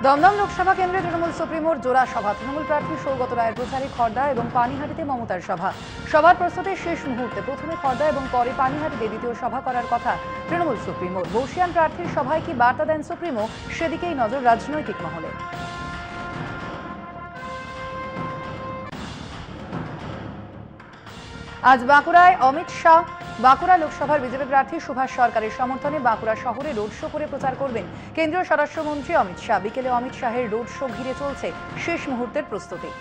দমদম লোকসভা কেন্দ্রে তৃণমূল সুপ্রিমোর জোড়া সভা। তৃণমূল প্রার্থী সৌগত রায়ের প্রচারে খড়দা এবং পানিহাটিতে মমতার সভা। সভার প্রস্তুতির শেষ মুহূর্তে প্রথমে খড়দা এবং পরে পানিহাটিতে দ্বিতীয় সভা করার কথা তৃণমূল সুপ্রিমোর। বর্ষিয়ান প্রার্থীর সভায় কি বার্তা দেন সুপ্রিমো, সেদিকেই নজর রাজনৈতিক মহলে। আজ বাঁকুড়ায় অমিত শাহ বাঁকুড়া লোকসভার বিজেপি প্রার্থী সুভাষ সরকারের সমর্থনে বাঁকুড়া শহরে রোড শো করে প্রচার করবেন কেন্দ্রীয় স্বরাষ্ট্রমন্ত্রী অমিত শাহ। বিকেলে অমিত শাহের রোড শো ঘিরে চলছে শেষ মুহূর্তের প্রস্তুতি।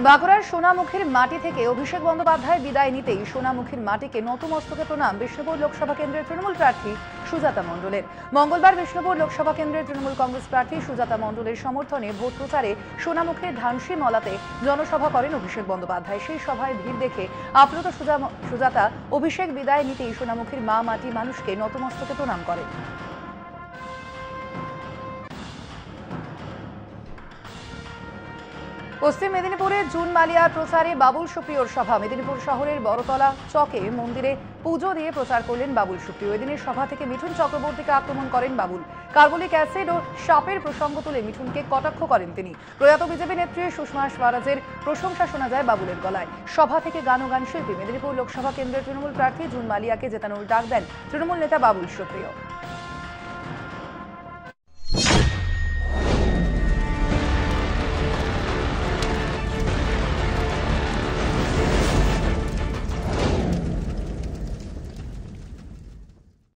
বাঁকুড়ার সোনামুখীর মাটি থেকে অভিষেক বন্দ্যোপাধ্যায় বিদায় নিতেই সোনামুখীর মাটিকে নতমস্তকে প্রণাম বিষ্ণুপুর লোকসভা কেন্দ্রের তৃণমূল প্রার্থী সুজাতা মণ্ডলের। মঙ্গলবার বিষ্ণুপুর লোকসভা কেন্দ্রের তৃণমূল কংগ্রেস প্রার্থী সুজাতা মণ্ডলের সমর্থনে ভোট প্রচারে সোনামুখীর ধানসি মলাতে জনসভা করেন অভিষেক বন্দ্যোপাধ্যায়। সেই সভায় ভিড় দেখে আপ্লুত সুজাতা অভিষেক বিদায় নিতেই সোনামুখীর মা মাটি মানুষকে নতমস্তকে প্রণাম করেন। পশ্চিম মেদিনীপুরে জুন মালিয়ার প্রচারে বাবুল সুপ্রিয়র সভা। মেদিনীপুর শহরের বড়তলা চকে মন্দিরে পুজো দিয়ে প্রচার করলেন বাবুল সুপ্রিয়। এদিনের সভা থেকে মিঠুন চক্রবর্তীকে আক্রমণ করেন বাবুল। কার্বলিক অ্যাসিড ও সাপের প্রসঙ্গ তুলে মিঠুনকে কটাক্ষ করেন তিনি। প্রয়াত বিজেপি নেত্রী সুষমা স্বরাজের প্রশংসা শোনা যায় বাবুলের গলায়। সভা থেকে গান ও গান শিল্পী মেদিনীপুর লোকসভা কেন্দ্রের তৃণমূল প্রার্থী জুন মালিয়াকে জেতানোর ডাক দেন তৃণমূল নেতা বাবুল সুপ্রিয়।